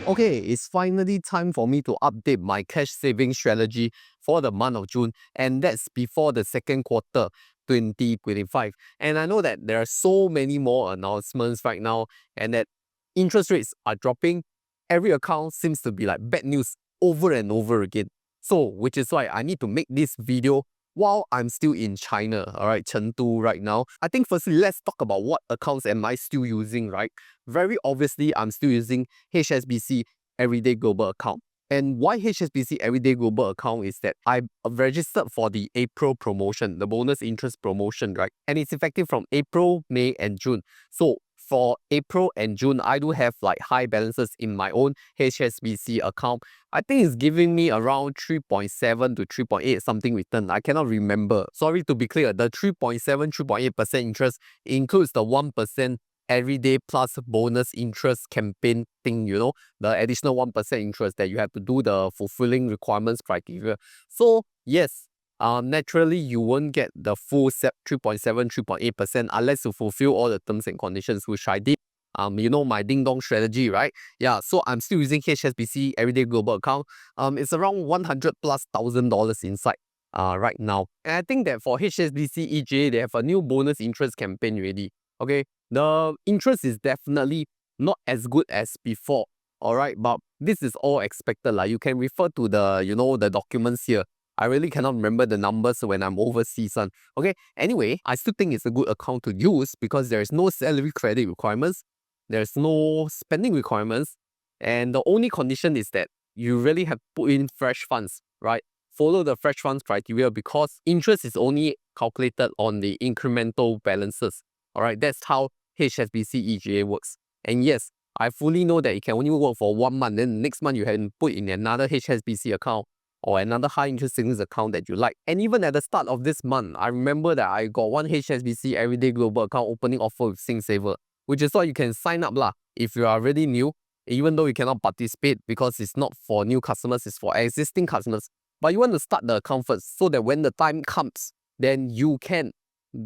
Okay, it's finally time for me to update my cash saving strategy for the month of June, and that's before the second quarter 2025. And I know that there are so many more announcements right now, and that interest rates are dropping. Every account seems to be like bad news over and over again. So, which is why I need to make this video while I'm still in China, all right, Chengdu right now. I think firstly, let's talk about what accounts am I still using, right? Very obviously, I'm still using HSBC Everyday Global account. And why HSBC Everyday Global account is that I registered for the April promotion, the bonus interest promotion, right? And it's effective from April, May, and June. So for April and June, I do have like high balances in my own HSBC account. I think it's giving me around 3.7 to 3.8 something return. I cannot remember. Sorry to be clear, the 3.7, 3.8% interest includes the 1% everyday plus bonus interest campaign thing, you know, the additional 1% interest that you have to do the fulfilling requirements criteria. So yes, naturally you won't get the full 3.7, 3.8% unless you fulfill all the terms and conditions, which I did. You know my ding dong strategy, right? Yeah, so I'm still using HSBC Everyday Global account. It's around $100,000+ inside right now. And I think that for HSBC EGA, they have a new bonus interest campaign ready. Okay, the interest is definitely not as good as before, all right, but this is all expected. Like, you can refer to the, you know, the documents here. I really cannot remember the numbers when I'm overseas. Okay, anyway, I still think it's a good account to use because there is no salary credit requirements, there's no spending requirements, and the only condition is that you really have to put in fresh funds, right? Follow the fresh funds criteria because interest is only calculated on the incremental balances. All right, that's how HSBC EGA works. And yes, I fully know that it can only work for 1 month. Then next month you can put in another HSBC account or another high interest savings account that you like. And even at the start of this month, I remember that I got one HSBC Everyday Global account opening offer with SingSaver, which is why you can sign up lah if you are already new, even though you cannot participate because it's not for new customers, it's for existing customers. But you want to start the account first so that when the time comes, then you can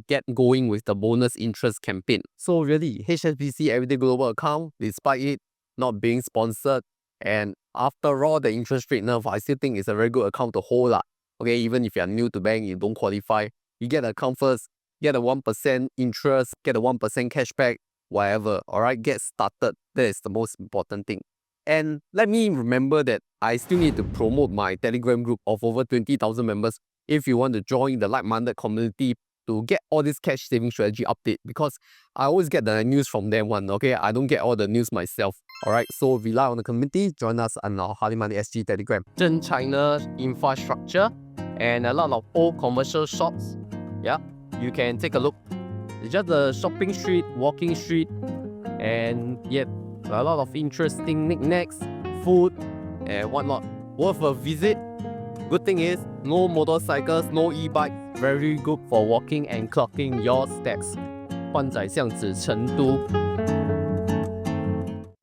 get going with the bonus interest campaign. So really, HSBC Everyday Global account, despite it not being sponsored, and after all the interest rate nerf, I still think it's a very good account to hold lah. Okay, even if you're new to bank, you don't qualify, you get the account first, get a 1% interest, get a 1% cashback, whatever. All right, get started. That is the most important thing. And let me remember that I still need to promote my Telegram group of over 20,000 members if you want to join the like-minded community to get all this cash saving strategy update, because I always get the news from them one, okay? I don't get all the news myself. Alright, so rely on the community, join us on our Hardy Money SG Telegram. China infrastructure and a lot of old commercial shops. Yeah, you can take a look. It's just a shopping street, walking street, and yet a lot of interesting knickknacks, food, and whatnot. Worth a visit. Good thing is, no motorcycles, no e-bikes. Very good for walking and clocking your steps. 欢仔巷子成都.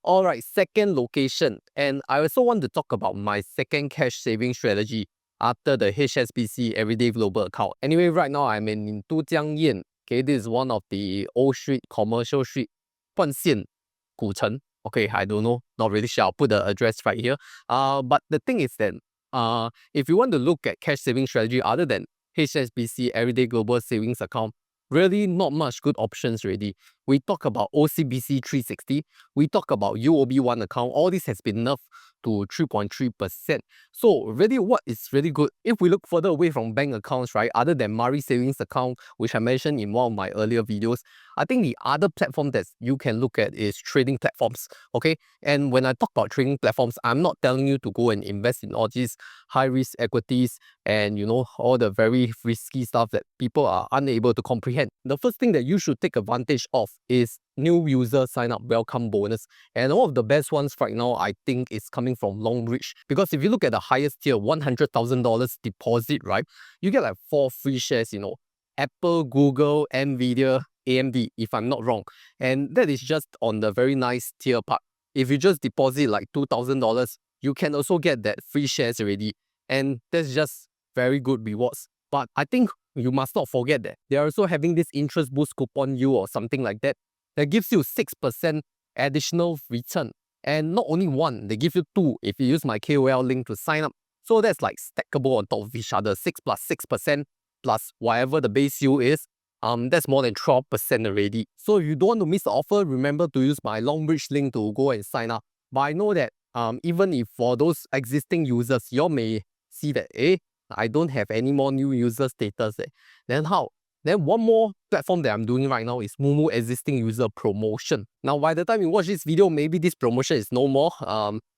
Alright, second location. And I also want to talk about my second cash saving strategy after the HSBC Everyday Global account. Anyway, right now I'm in Dujiangyan. Okay, this is one of the old street, commercial street. 冠县, Gucheng. Okay, I don't know. Not really sure. I'll put the address right here. But the thing is that if you want to look at cash saving strategy other than HSBC Everyday Global Savings account, really not much good options already. We talk about OCBC 360, we talk about UOB One account, all this has been nerfed to 3.3%. So really, what is really good, if we look further away from bank accounts, right, other than Mari Savings account, which I mentioned in one of my earlier videos, I think the other platform that you can look at is trading platforms, okay? And when I talk about trading platforms, I'm not telling you to go and invest in all these high-risk equities and, you know, all the very risky stuff that people are unable to comprehend. The first thing that you should take advantage of is new user sign up welcome bonus. And all of the best ones right now, I think, is coming from Longbridge. Because if you look at the highest tier, $100,000 deposit, right, you get like 4 free shares, you know, Apple, Google, Nvidia, AMD, if I'm not wrong. And that is just on the very nice tier part. If you just deposit like $2,000, you can also get that free shares already. And that's just very good rewards. But I think you must not forget that they are also having this interest boost coupon you or something like that, that gives you 6% additional return And not only one, they give you two if you use my KOL link to sign up. So that's like stackable on top of each other, 6 plus 6% plus whatever the base yield is. That's more than 12% already. So if you don't want to miss the offer, remember to use my Longbridge link to go and sign up. But I know that even if for those existing users, you may see that, I don't have any more new user status. Then how? Then one more platform that I'm doing right now is Moomoo existing user promotion. Now, by the time you watch this video, maybe this promotion is no more.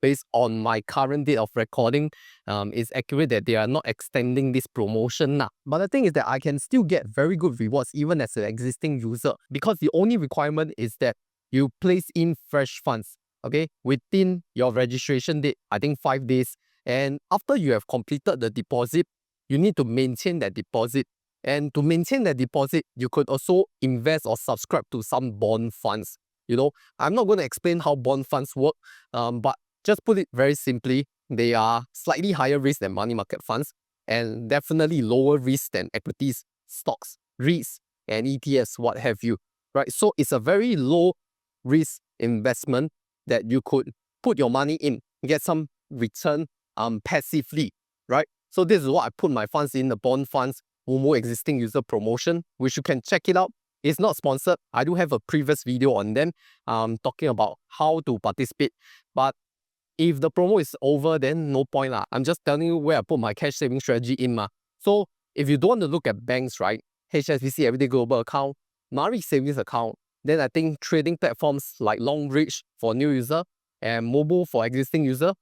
Based on my current date of recording, it's accurate that they are not extending this promotion now. But the thing is that I can still get very good rewards even as an existing user, because the only requirement is that you place in fresh funds, okay, within your registration date, I think 5 days. And after you have completed the deposit, you need to maintain that deposit. And to maintain that deposit, you could also invest or subscribe to some bond funds. I'm not going to explain how bond funds work, but just put it very simply, they are slightly higher risk than money market funds and definitely lower risk than equities, stocks, REITs, and ETFs, what have you, right? So it's a very low risk investment that you could put your money in, get some return passively, right? So this is what I put my funds in, the bond funds, Moomoo existing user promotion, which you can check it out. It's not sponsored. I do have a previous video on them talking about how to participate. But if the promo is over, then no point lah. I'm just telling you where I put my cash saving strategy in ma. So if you don't want to look at banks, right? HSBC Everyday Global account, Mari Savings account, then I think trading platforms like Longbridge for new user and Moomoo for existing user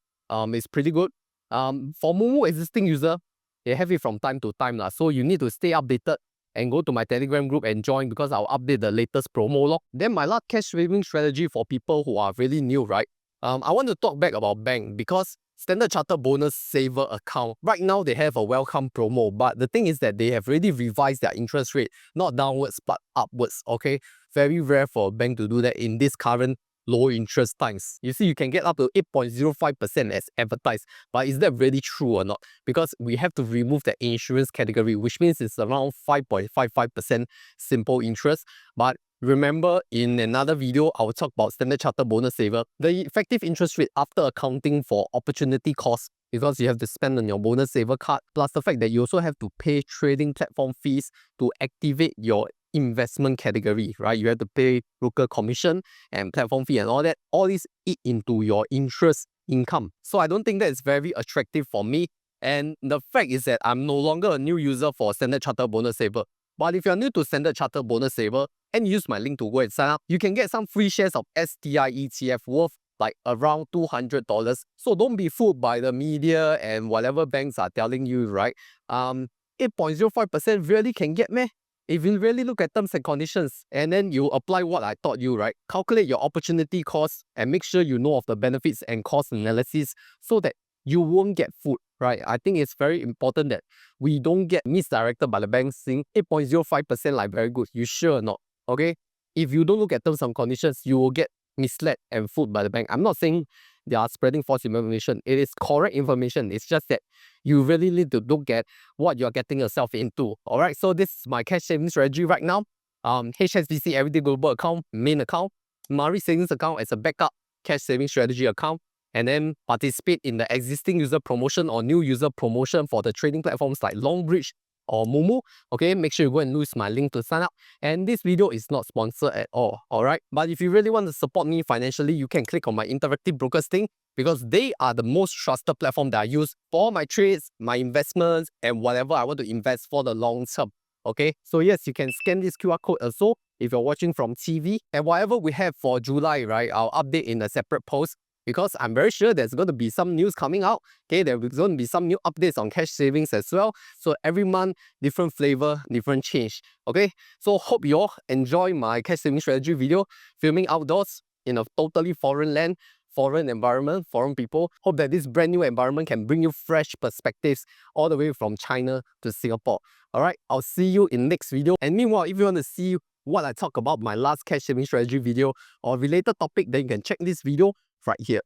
is pretty good. For Moomoo existing user, they have it from time to time lah. So you need to stay updated and go to my Telegram group and join, because I'll update the latest promo log. Then my last cash saving strategy for people who are really new, right? I want to talk back about bank, because Standard Chartered BonusSaver account, right now they have a welcome promo, but the thing is that they have already revised their interest rate, not downwards but upwards, okay? Very rare for a bank to do that in this current low interest times. You see, you can get up to 8.05% as advertised, but is that really true or not? Because we have to remove the insurance category, which means it's around 5.55% simple interest. But remember, in another video, I will talk about Standard Chartered BonusSaver, the effective interest rate after accounting for opportunity cost, because you have to spend on your BonusSaver card, plus the fact that you also have to pay trading platform fees to activate your investment category, right? You have to pay broker commission and platform fee and all that. All these eat into your interest income. So I don't think that is very attractive for me. And the fact is that I'm no longer a new user for Standard Chartered BonusSaver. But if you're new to Standard Chartered BonusSaver and use my link to go and sign up, you can get some free shares of STI ETF worth like around $200. So don't be fooled by the media and whatever banks are telling you, right? 8.05% really can get meh? If you really look at terms and conditions and then you apply what I taught you, right? Calculate your opportunity cost and make sure you know of the benefits and cost analysis so that you won't get fooled, right? I think it's very important that we don't get misdirected by the bank saying 8.05% like very good. You sure or not? Okay? If you don't look at terms and conditions, you will get misled and fooled by the bank. I'm not saying they are spreading false information. It is correct information. It's just that you really need to look at what you're getting yourself into. All right, so this is my cash saving strategy right now. HSBC Everyday Global account, main account, Mari Savings account as a backup cash saving strategy account, and then participate in the existing user promotion or new user promotion for the trading platforms like Longbridge or Moomoo. Okay, make sure you go and use my link to sign up. And this video is not sponsored at all, alright? But if you really want to support me financially, you can click on my interactive brokers thing, because they are the most trusted platform that I use for my trades, my investments, and whatever I want to invest for the long term. Okay, so yes, you can scan this QR code also if you're watching from TV. And whatever we have for July, right, I'll update in a separate post, because I'm very sure there's going to be some news coming out. Okay, there's going to be some new updates on cash savings as well. So every month, different flavor, different change. Okay, so hope you all enjoy my cash saving strategy video, filming outdoors in a totally foreign land, foreign environment, foreign people. Hope that this brand new environment can bring you fresh perspectives all the way from China to Singapore. All right, I'll see you in next video. And meanwhile, if you want to see what I talk about my last cash saving strategy video or related topic, then you can check this video right here.